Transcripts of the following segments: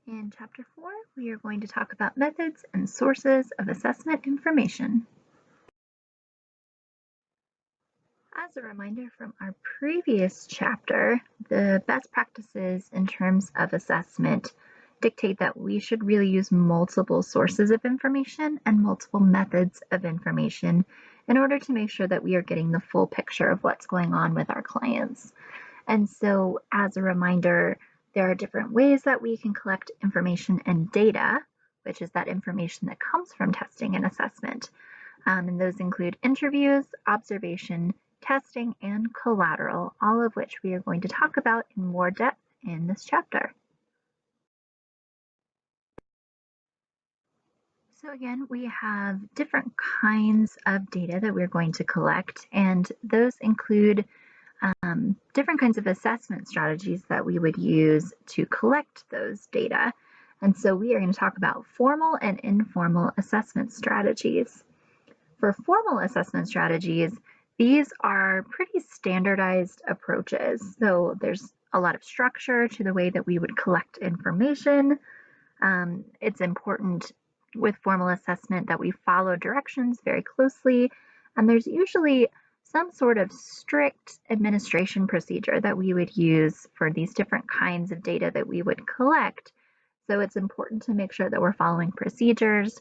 In Chapter 4, we are going to talk about methods and sources of assessment information. As a reminder from our previous chapter, the best practices in terms of assessment dictate that we should really use multiple sources of information and multiple methods of information in order to make sure that we are getting the full picture of what's going on with our clients. And so, as a reminder, there are different ways that we can collect information and data, which is that information that comes from testing and assessment. And those include interviews, observation, testing, and collateral, all of which we are going to talk about in more depth in this chapter. So again, we have different kinds of data that we're going to collect, and those include different kinds of assessment strategies that we would use to collect those data. And so we are going to talk about formal and informal assessment strategies. For formal assessment strategies, these are pretty standardized approaches. So there's a lot of structure to the way that we would collect information. It's important with formal assessment that we follow directions very closely, and there's usually some sort of strict administration procedure that we would use for these different kinds of data that we would collect. So it's important to make sure that we're following procedures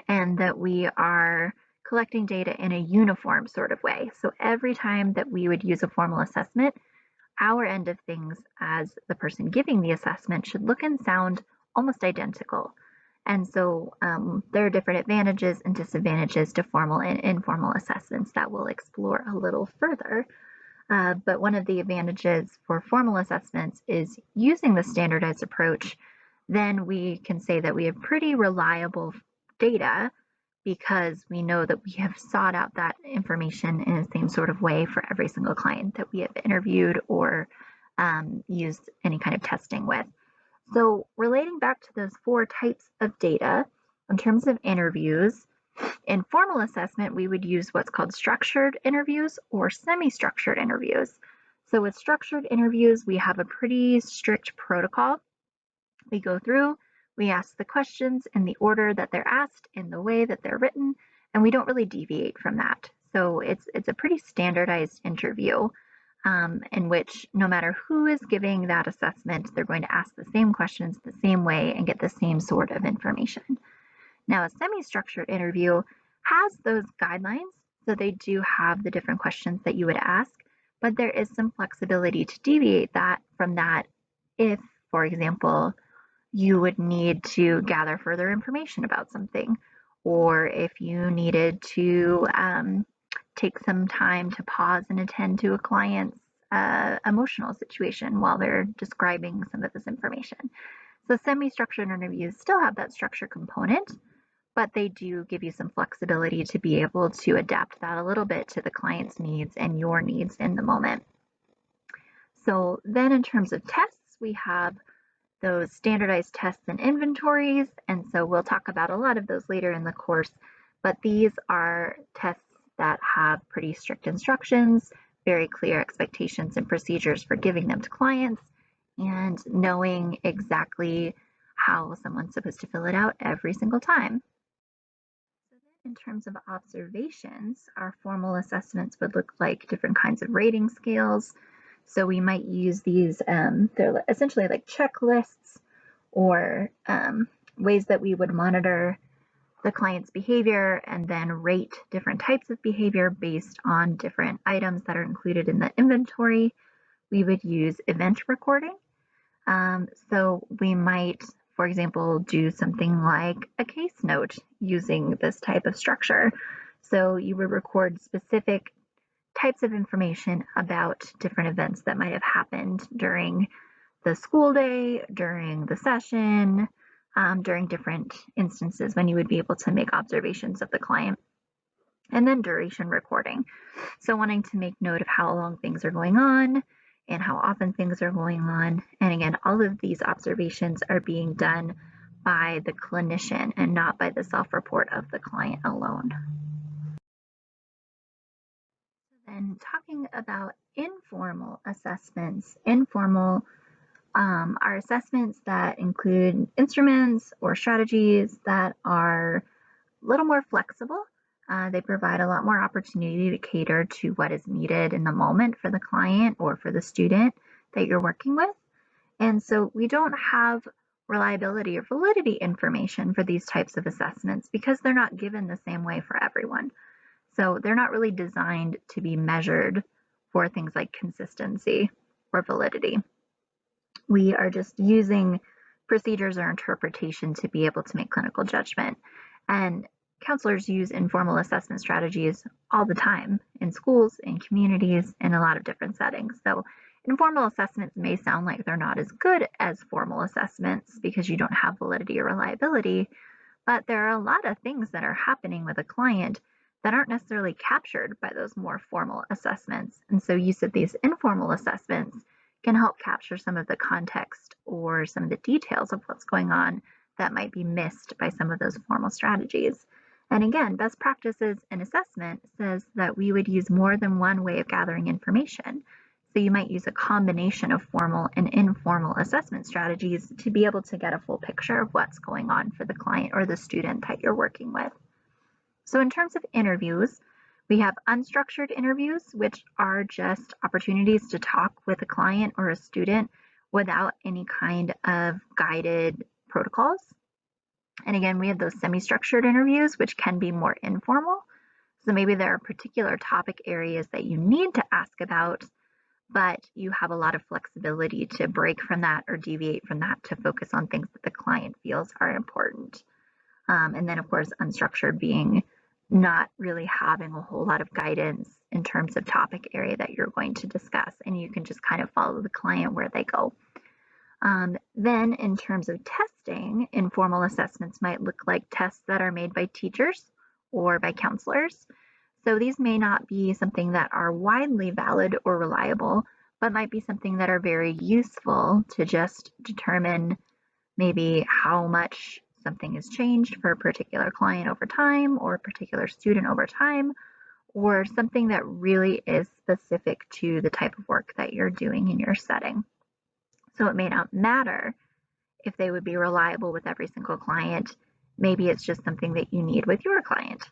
and that we are collecting data in a uniform sort of way. So every time that we would use a formal assessment, our end of things as the person giving the assessment should look and sound almost identical. And so there are different advantages and disadvantages to formal and informal assessments that we'll explore a little further. But one of the advantages for formal assessments is using the standardized approach. Then we can say that we have pretty reliable data because we know that we have sought out that information in the same sort of way for every single client that we have interviewed or used any kind of testing with. So relating back to those 4 types of data, in terms of interviews, in formal assessment, we would use what's called structured interviews or semi-structured interviews. So with structured interviews, we have a pretty strict protocol. We go through, we ask the questions in the order that they're asked, in the way that they're written, and we don't really deviate from that. So it's a pretty standardized interview in which no matter who is giving that assessment, they're going to ask the same questions the same way and get the same sort of information. Now, a semi-structured interview has those guidelines, so they do have the different questions that you would ask, but there is some flexibility to deviate from that if, for example, you would need to gather further information about something, or if you needed to take some time to pause and attend to a client's emotional situation while they're describing some of this information. So semi-structured interviews still have that structure component, but they do give you some flexibility to be able to adapt that a little bit to the client's needs and your needs in the moment. So then in terms of tests, we have those standardized tests and inventories, and so we'll talk about a lot of those later in the course, but these are tests that have pretty strict instructions, very clear expectations and procedures for giving them to clients, and knowing exactly how someone's supposed to fill it out every single time. So then in terms of observations, our formal assessments would look like different kinds of rating scales. So we might use these, they're essentially like checklists or ways that we would monitor the client's behavior and then rate different types of behavior based on different items that are included in the inventory. We would use event recording. So we might, for example, do something like a case note using this type of structure. So you would record specific types of information about different events that might have happened during the school day, during the session, during different instances when you would be able to make observations of the client. And then duration recording. So wanting to make note of how long things are going on and how often things are going on. And again, all of these observations are being done by the clinician and not by the self-report of the client alone. And talking about informal assessments, informal are assessments that include instruments or strategies that are a little more flexible. They provide a lot more opportunity to cater to what is needed in the moment for the client or for the student that you're working with. And so we don't have reliability or validity information for these types of assessments because they're not given the same way for everyone. So they're not really designed to be measured for things like consistency or validity. We are just using procedures or interpretation to be able to make clinical judgment. And counselors use informal assessment strategies all the time in schools, in communities, in a lot of different settings. So informal assessments may sound like they're not as good as formal assessments because you don't have validity or reliability, but there are a lot of things that are happening with a client that aren't necessarily captured by those more formal assessments. And so use of these informal assessments can help capture some of the context or some of the details of what's going on that might be missed by some of those formal strategies. And again, best practices in assessment says that we would use more than one way of gathering information. So you might use a combination of formal and informal assessment strategies to be able to get a full picture of what's going on for the client or the student that you're working with. So in terms of interviews, we have unstructured interviews, which are just opportunities to talk with a client or a student without any kind of guided protocols. And again, we have those semi-structured interviews, which can be more informal. So maybe there are particular topic areas that you need to ask about, but you have a lot of flexibility to break from that or deviate from that to focus on things that the client feels are important. And then, of course, unstructured being not really having a whole lot of guidance in terms of topic area that you're going to discuss, and you can just kind of follow the client where they go. Then in terms of testing, informal assessments might look like tests that are made by teachers or by counselors. So these may not be something that are widely valid or reliable, but might be something that are very useful to just determine maybe how much something has changed for a particular client over time or a particular student over time, or something that really is specific to the type of work that you're doing in your setting. So it may not matter if they would be reliable with every single client. Maybe it's just something that you need with your client.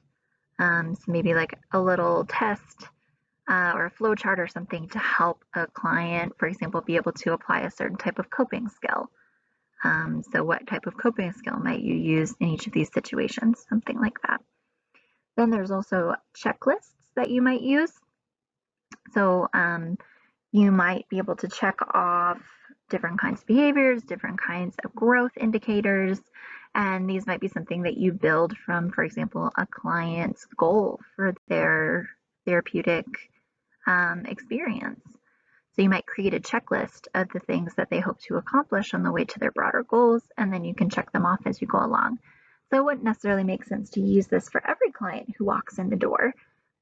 So maybe like a little test or a flow chart or something to help a client, for example, be able to apply a certain type of coping skill. So what type of coping skill might you use in each of these situations? Something like that. Then there's also checklists that you might use. So you might be able to check off different kinds of behaviors, different kinds of growth indicators, and these might be something that you build from, for example, a client's goal for their therapeutic experience. So you might create a checklist of the things that they hope to accomplish on the way to their broader goals, and then you can check them off as you go along. So it wouldn't necessarily make sense to use this for every client who walks in the door,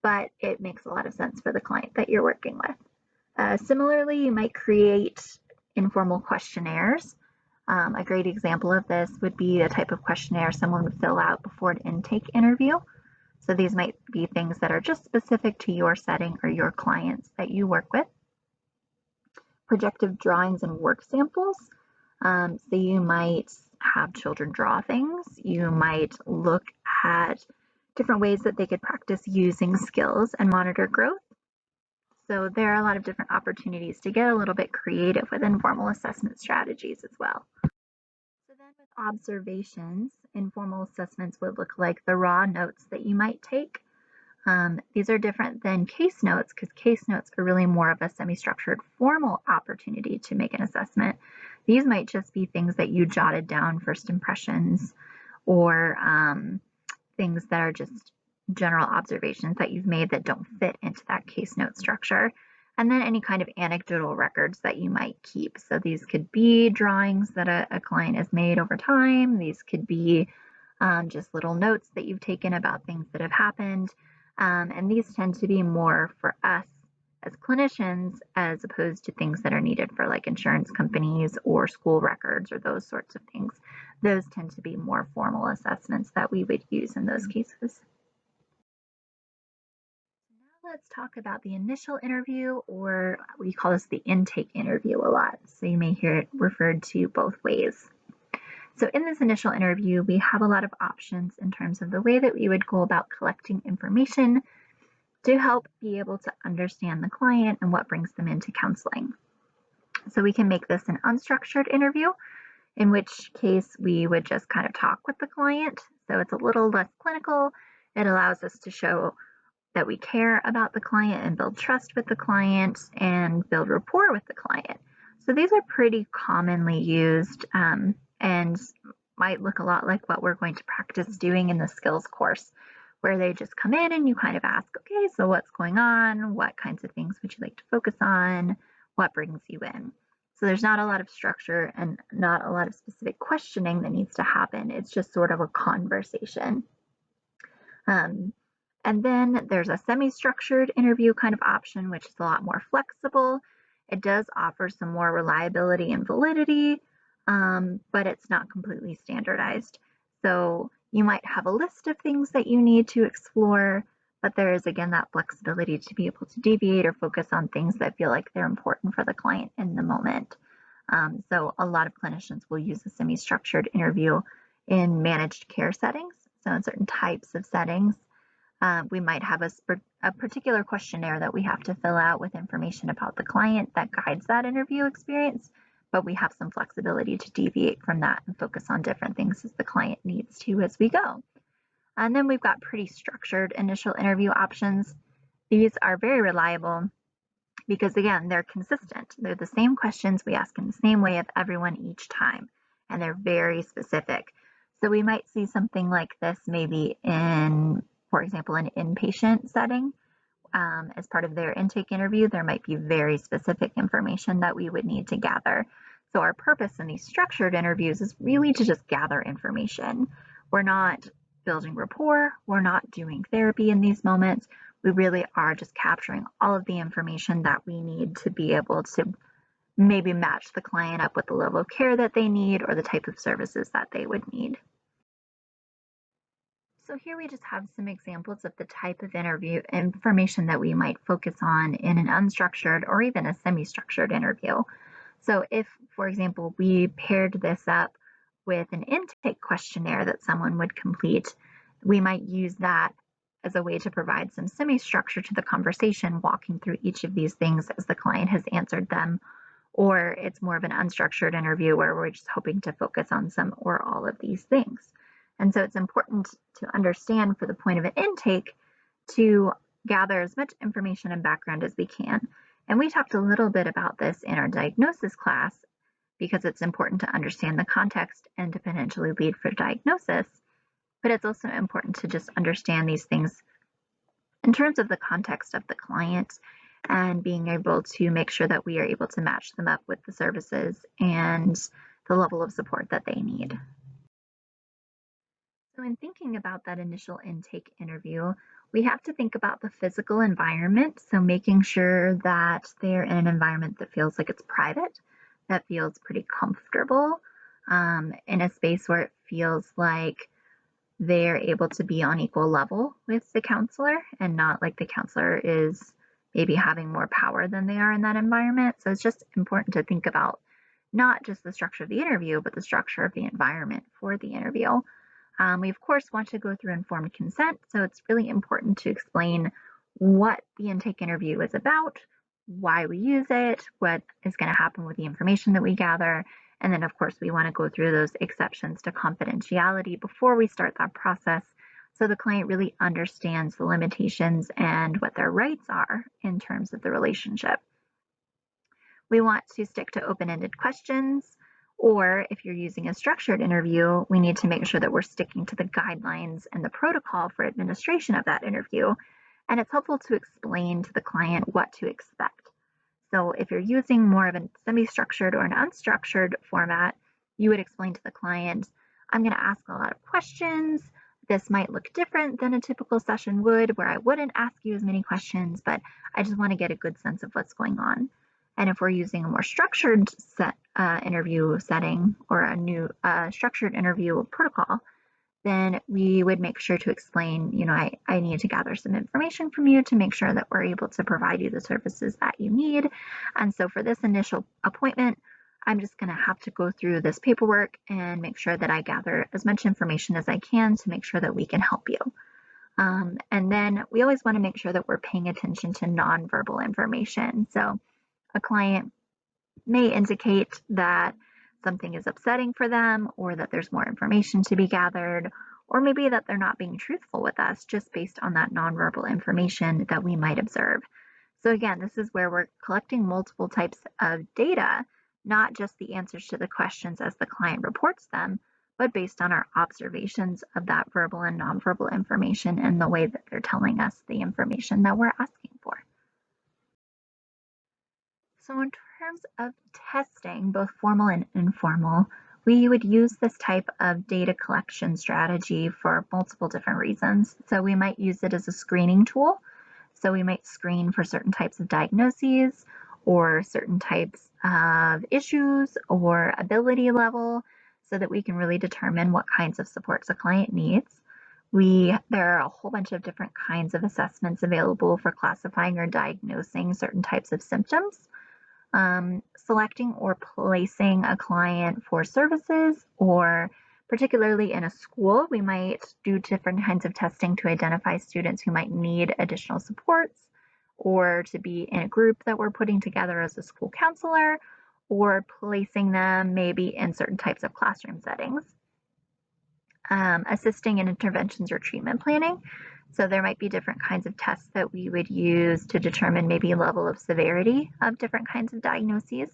but it makes a lot of sense for the client that you're working with. Similarly, you might create informal questionnaires. A great example of this would be a type of questionnaire someone would fill out before an intake interview. So these might be things that are just specific to your setting or your clients that you work with. Projective drawings and work samples. So you might have children draw things. You might look at different ways that they could practice using skills and monitor growth. So there are a lot of different opportunities to get a little bit creative with informal assessment strategies as well. So then with observations, informal assessments would look like the raw notes that you might take. These are different than case notes because case notes are really more of a semi-structured formal opportunity to make an assessment. These might just be things that you jotted down, first impressions, or things that are just general observations that you've made that don't fit into that case note structure. And then any kind of anecdotal records that you might keep. So these could be drawings that a client has made over time. These could be just little notes that you've taken about things that have happened. And these tend to be more for us as clinicians as opposed to things that are needed for like insurance companies or school records or those sorts of things. Those tend to be more formal assessments that we would use in those cases. Now Let's talk about the initial interview, or we call this the intake interview a lot. So you may hear it referred to both ways. So in this initial interview, we have a lot of options in terms of the way that we would go about collecting information to help be able to understand the client and what brings them into counseling. So we can make this an unstructured interview, in which case we would just kind of talk with the client. So it's a little less clinical. It allows us to show that we care about the client and build trust with the client and build rapport with the client. So these are pretty commonly used and might look a lot like what we're going to practice doing in the skills course, where they just come in and you kind of ask, okay, so what's going on? What kinds of things would you like to focus on? What brings you in? So there's not a lot of structure and not a lot of specific questioning that needs to happen. It's just sort of a conversation. And then there's a semi-structured interview kind of option, which is a lot more flexible. It does offer some more reliability and validity, but it's not completely standardized. So you might have a list of things that you need to explore, but there is, again, that flexibility to be able to deviate or focus on things that feel like they're important for the client in the moment. So a lot of clinicians will use a semi-structured interview in managed care settings. So in certain types of settings, we might have a particular questionnaire that we have to fill out with information about the client that guides that interview experience, but we have some flexibility to deviate from that and focus on different things as the client needs to as we go. And then we've got pretty structured initial interview options. These are very reliable because, again, they're consistent. They're the same questions we ask in the same way of everyone each time, and they're very specific. So we might see something like this maybe in, for example, an inpatient setting. As part of their intake interview, there might be very specific information that we would need to gather. So our purpose in these structured interviews is really to just gather information. We're not building rapport. We're not doing therapy in these moments. We really are just capturing all of the information that we need to be able to maybe match the client up with the level of care that they need or the type of services that they would need. So here we just have some examples of the type of interview information that we might focus on in an unstructured or even a semi-structured interview. So if, for example, we paired this up with an intake questionnaire that someone would complete, we might use that as a way to provide some semi-structure to the conversation, walking through each of these things as the client has answered them. Or it's more of an unstructured interview where we're just hoping to focus on some or all of these things. And so it's important to understand, for the point of an intake, to gather as much information and background as we can. And we talked a little bit about this in our diagnosis class because it's important to understand the context and to potentially lead for diagnosis. But it's also important to just understand these things in terms of the context of the client and being able to make sure that we are able to match them up with the services and the level of support that they need. So in thinking about that initial intake interview, we have to think about the physical environment. So making sure that they're in an environment that feels like it's private, that feels pretty comfortable, in a space where it feels like they're able to be on equal level with the counselor and not like the counselor is maybe having more power than they are in that environment. So it's just important to think about not just the structure of the interview, but the structure of the environment for the interview. We, of course, want to go through informed consent, so it's really important to explain what the intake interview is about, why we use it, what is going to happen with the information that we gather, and then, of course, we want to go through those exceptions to confidentiality before we start that process so the client really understands the limitations and what their rights are in terms of the relationship. We want to stick to open-ended questions. Or if you're using a structured interview, we need to make sure that we're sticking to the guidelines and the protocol for administration of that interview. And it's helpful to explain to the client what to expect. So if you're using more of a semi-structured or an unstructured format, you would explain to the client, I'm going to ask a lot of questions. This might look different than a typical session would, where I wouldn't ask you as many questions, but I just want to get a good sense of what's going on. And if we're using a more structured interview setting or a new structured interview protocol, then we would make sure to explain, I need to gather some information from you to make sure that we're able to provide you the services that you need. And so for this initial appointment, I'm just going to have to go through this paperwork and make sure that I gather as much information as I can to make sure that we can help you. And then we always want to make sure that we're paying attention to nonverbal information. So a client may indicate that something is upsetting for them, or that there's more information to be gathered, or maybe that they're not being truthful with us just based on that nonverbal information that we might observe. So again, this is where we're collecting multiple types of data, not just the answers to the questions as the client reports them, but based on our observations of that verbal and nonverbal information and the way that they're telling us the information that we're asking for. So in terms of testing, both formal and informal, we would use this type of data collection strategy for multiple different reasons. So we might use it as a screening tool. So we might screen for certain types of diagnoses or certain types of issues or ability level so that we can really determine what kinds of supports a client needs. There are a whole bunch of different kinds of assessments available for classifying or diagnosing certain types of symptoms. Selecting or placing a client for services, or particularly in a school, we might do different kinds of testing to identify students who might need additional supports, or to be in a group that we're putting together as a school counselor, or placing them maybe in certain types of classroom settings. Assisting in interventions or treatment planning. So there might be different kinds of tests that we would use to determine maybe level of severity of different kinds of diagnoses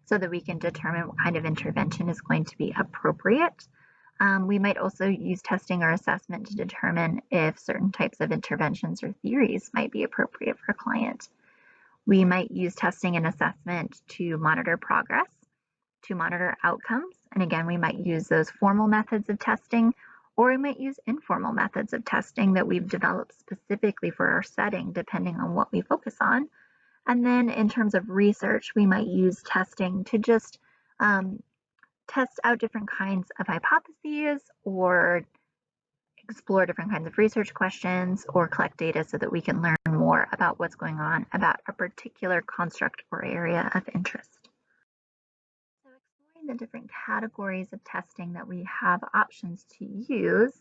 so that we can determine what kind of intervention is going to be appropriate. We might also use testing or assessment to determine if certain types of interventions or theories might be appropriate for a client. We might use testing and assessment to monitor progress, to monitor outcomes. And again, we might use those formal methods of testing, or we might use informal methods of testing that we've developed specifically for our setting, depending on what we focus on. And then in terms of research, we might use testing to just test out different kinds of hypotheses or explore different kinds of research questions or collect data so that we can learn more about what's going on about a particular construct or area of interest. So exploring the different categories of testing that we have options to use,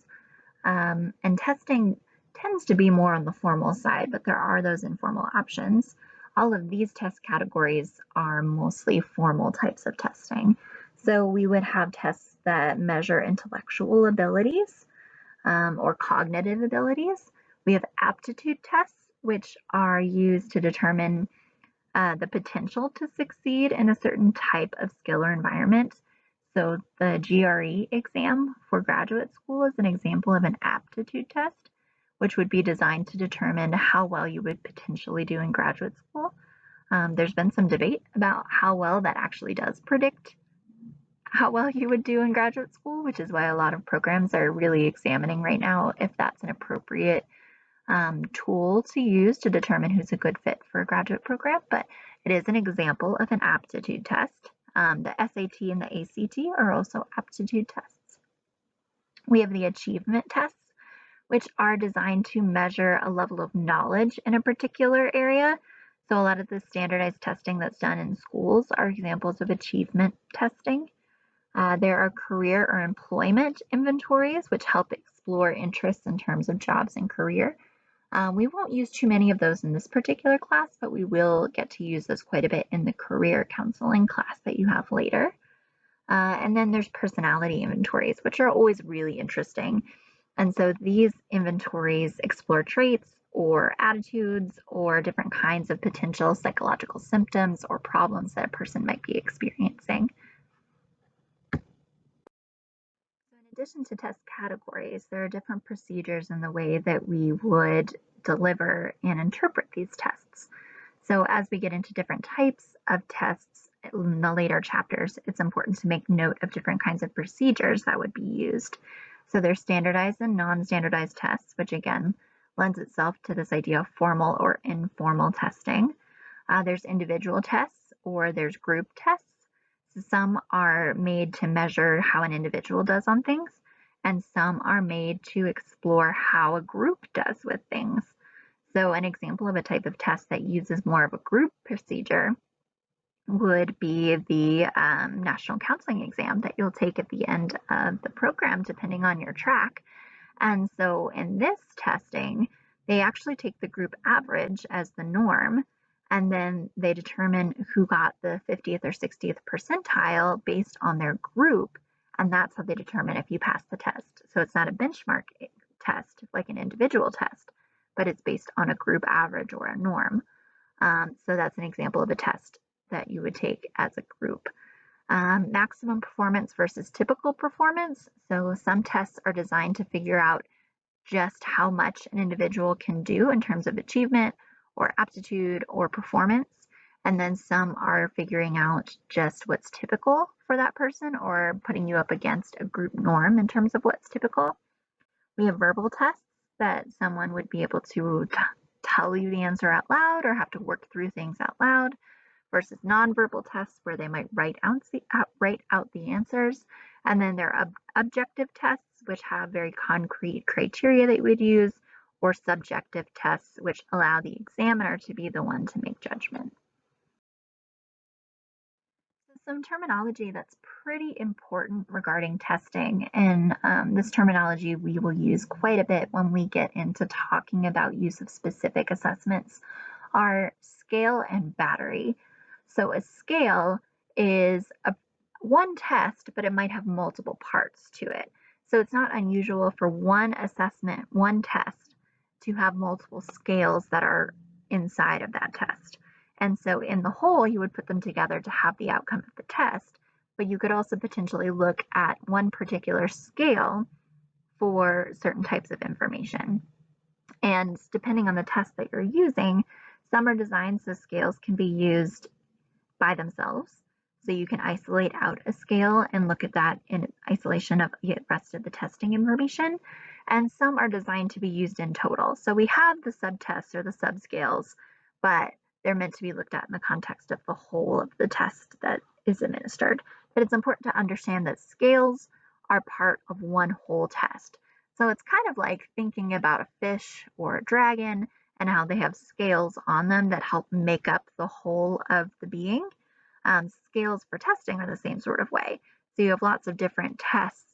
and testing tends to be more on the formal side, but there are those informal options. All of these test categories are mostly formal types of testing. So we would have tests that measure intellectual abilities or cognitive abilities. We have aptitude tests, which are used to determine the potential to succeed in a certain type of skill or environment. So the GRE exam for graduate school is an example of an aptitude test, which would be designed to determine how well you would potentially do in graduate school. There's been some debate about how well that actually does predict how well you would do in graduate school, which is why a lot of programs are really examining right now if that's an appropriate tool to use to determine who's a good fit for a graduate program, but it is an example of an aptitude test. The SAT and the ACT are also aptitude tests. We have the achievement tests, which are designed to measure a level of knowledge in a particular area. So a lot of the standardized testing that's done in schools are examples of achievement testing. There are career or employment inventories, which help explore interests in terms of jobs and career. We won't use too many of those in this particular class, but we will get to use those quite a bit in the career counseling class that you have later. And then there's personality inventories, which are always really interesting. And so these inventories explore traits or attitudes or different kinds of potential psychological symptoms or problems that a person might be experiencing. In addition to test categories, there are different procedures in the way that we would deliver and interpret these tests. So as we get into different types of tests in the later chapters, it's important to make note of different kinds of procedures that would be used. So there's standardized and non-standardized tests, which again lends itself to this idea of formal or informal testing. There's individual tests or there's group tests. So some are made to measure how an individual does on things, and some are made to explore how a group does with things. So an example of a type of test that uses more of a group procedure would be the national counseling exam that you'll take at the end of the program, depending on your track. And so in this testing, they actually take the group average as the norm, and then they determine who got the 50th or 60th percentile based on their group, and that's how they determine if you pass the test. So it's not a benchmark test like an individual test, but it's based on a group average or a norm. So that's an example of a test that you would take as a group. Maximum performance versus typical performance. So some tests are designed to figure out just how much an individual can do in terms of achievement or aptitude or performance. And then some are figuring out just what's typical for that person or putting you up against a group norm in terms of what's typical. We have verbal tests that someone would be able to tell you the answer out loud or have to work through things out loud, versus nonverbal tests where they might write out the answers. And then there are objective tests, which have very concrete criteria that you would use, or subjective tests, which allow the examiner to be the one to make judgment. Some terminology that's pretty important regarding testing, and this terminology we will use quite a bit when we get into talking about use of specific assessments, are scale and battery. So a scale is one test, but it might have multiple parts to it. So it's not unusual for one assessment, one test, to have multiple scales that are inside of that test. And so in the whole, you would put them together to have the outcome of the test, but you could also potentially look at one particular scale for certain types of information. And depending on the test that you're using, some are designed so scales can be used by themselves. So you can isolate out a scale and look at that in isolation of the rest of the testing information. And some are designed to be used in total. So we have the subtests or the subscales, but they're meant to be looked at in the context of the whole of the test that is administered. But it's important to understand that scales are part of one whole test. So it's kind of like thinking about a fish or a dragon and how they have scales on them that help make up the whole of the being. Scales for testing are the same sort of way. So you have lots of different test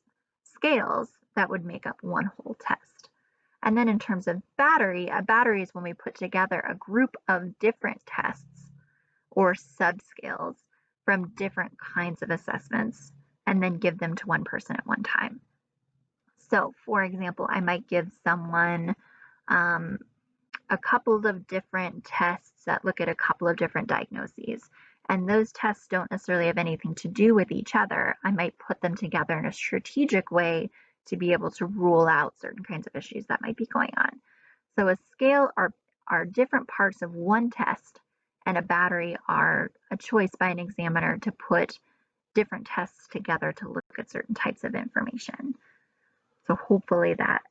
scales that would make up one whole test. And then in terms of battery, a battery is when we put together a group of different tests or subscales from different kinds of assessments and then give them to one person at one time. So for example, I might give someone a couple of different tests that look at a couple of different diagnoses. And those tests don't necessarily have anything to do with each other. I might put them together in a strategic way to be able to rule out certain kinds of issues that might be going on. So a scale are different parts of one test, and a battery are a choice by an examiner to put different tests together to look at certain types of information. So hopefully that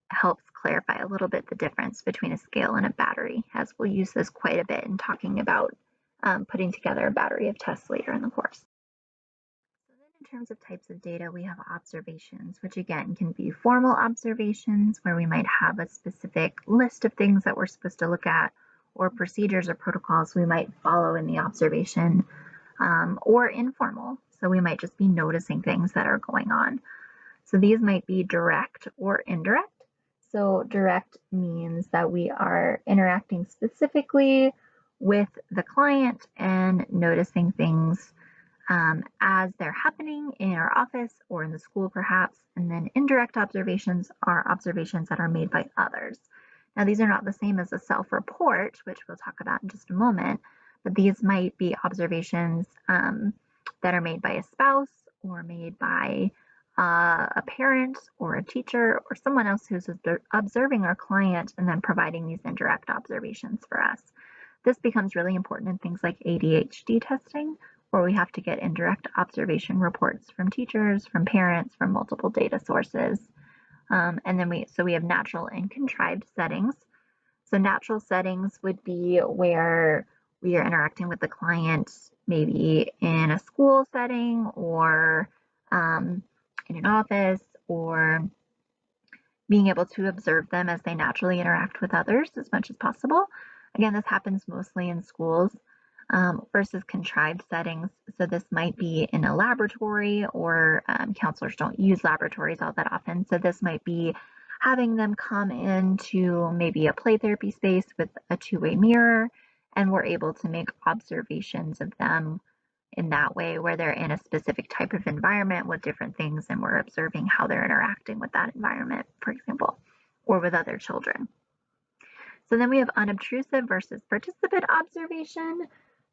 helps clarify a little bit the difference between a scale and a battery, as we'll use this quite a bit in talking about putting together a battery of tests later in the course. So then in terms of types of data, we have observations, which again can be formal observations where we might have a specific list of things that we're supposed to look at, or procedures or protocols we might follow in the observation, or informal. So we might just be noticing things that are going on. So these might be direct or indirect. So direct means that we are interacting specifically with the client and noticing things as they're happening in our office or in the school perhaps. And then indirect observations are observations that are made by others. Now these are not the same as a self-report, which we'll talk about in just a moment, but these might be observations that are made by a spouse or made by a parent or a teacher or someone else who's observing our client and then providing these indirect observations for us. This becomes really important in things like ADHD testing, where we have to get indirect observation reports from teachers, from parents, from multiple data sources. And then we have natural and contrived settings. So natural settings would be where we are interacting with the client, maybe in a school setting or in an office or being able to observe them as they naturally interact with others as much as possible. Again, this happens mostly in schools versus contrived settings. So this might be in a laboratory, or counselors don't use laboratories all that often. So this might be having them come into maybe a play therapy space with a two-way mirror, and we're able to make observations of them in that way, where they're in a specific type of environment with different things, and we're observing how they're interacting with that environment, for example, or with other children. So then we have unobtrusive versus participant observation.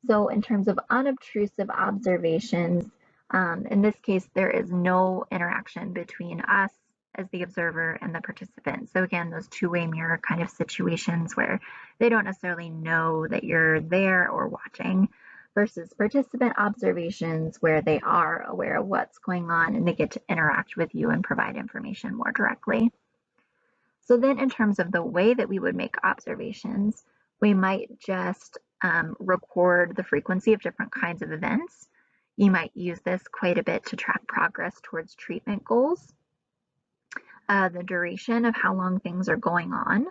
So in terms of unobtrusive observations, in this case, there is no interaction between us as the observer and the participant. So again, those two-way mirror kind of situations where they don't necessarily know that you're there or watching, versus participant observations where they are aware of what's going on and they get to interact with you and provide information more directly. So then in terms of the way that we would make observations, we might just record the frequency of different kinds of events. You might use this quite a bit to track progress towards treatment goals. The duration of how long things are going on,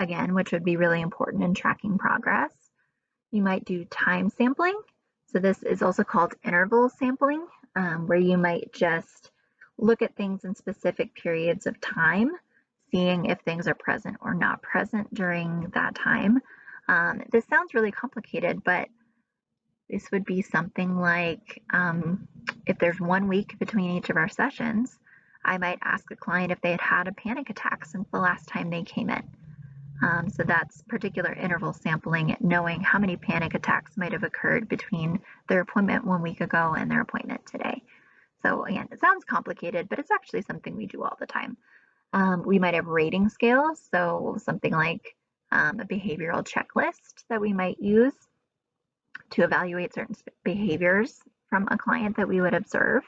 again, which would be really important in tracking progress. You might do time sampling. So this is also called interval sampling, where you might just look at things in specific periods of time, seeing if things are present or not present during that time. This sounds really complicated, but this would be something like if there's 1 week between each of our sessions, I might ask a client if they had had a panic attack since the last time they came in. So that's particular interval sampling, knowing how many panic attacks might have occurred between their appointment 1 week ago and their appointment today. So again, it sounds complicated, but it's actually something we do all the time. We might have rating scales, so something like a behavioral checklist that we might use to evaluate certain behaviors from a client that we would observe.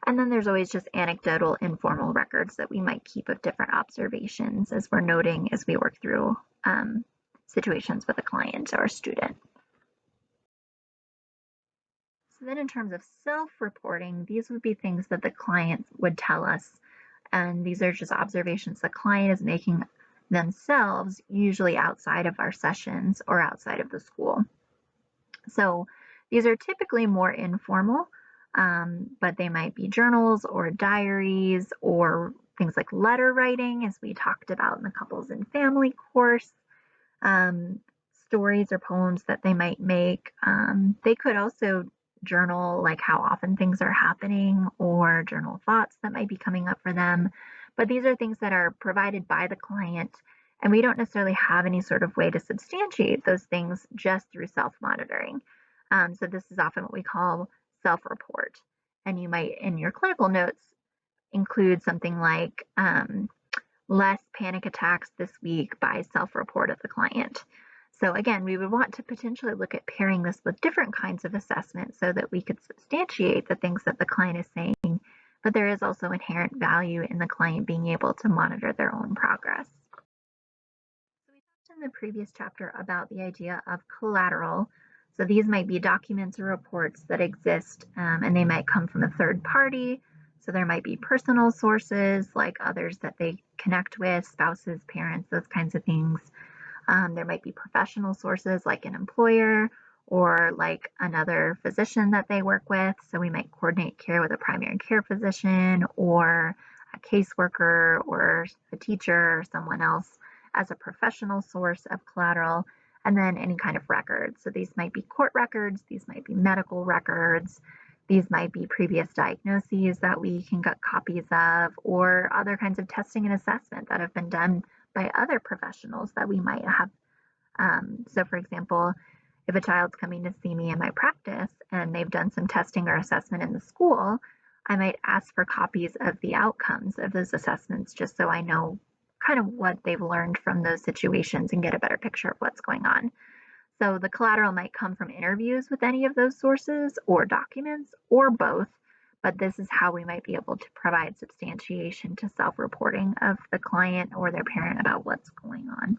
And then there's always just anecdotal, informal records that we might keep of different observations as we're noting as we work through situations with a client or a student. So then in terms of self-reporting, these would be things that the client would tell us. And these are just observations the client is making themselves, usually outside of our sessions or outside of the school. So these are typically more informal, but they might be journals or diaries or things like letter writing, as we talked about in the couples and family course, stories or poems that they might make. They could also journal like how often things are happening, or journal thoughts that might be coming up for them. But these are things that are provided by the client, and we don't necessarily have any sort of way to substantiate those things just through self-monitoring. So this is often what we call self-report. And you might, in your clinical notes, include something like less panic attacks this week by self-report of the client. So again, we would want to potentially look at pairing this with different kinds of assessments so that we could substantiate the things that the client is saying, but there is also inherent value in the client being able to monitor their own progress. So we talked in the previous chapter about the idea of collateral. So these might be documents or reports that exist, and they might come from a third party. So there might be personal sources like others that they connect with, spouses, parents, those kinds of things. There might be professional sources like an employer or like another physician that they work with. So we might coordinate care with a primary care physician or a caseworker or a teacher or someone else as a professional source of collateral. And then any kind of records. So these might be court records, these might be medical records, these might be previous diagnoses that we can get copies of, or other kinds of testing and assessment that have been done by other professionals that we might have. So for example, if a child's coming to see me in my practice and they've done some testing or assessment in the school, I might ask for copies of the outcomes of those assessments just so I know kind of what they've learned from those situations and get a better picture of what's going on. So the collateral might come from interviews with any of those sources or documents or both, but this is how we might be able to provide substantiation to self-reporting of the client or their parent about what's going on.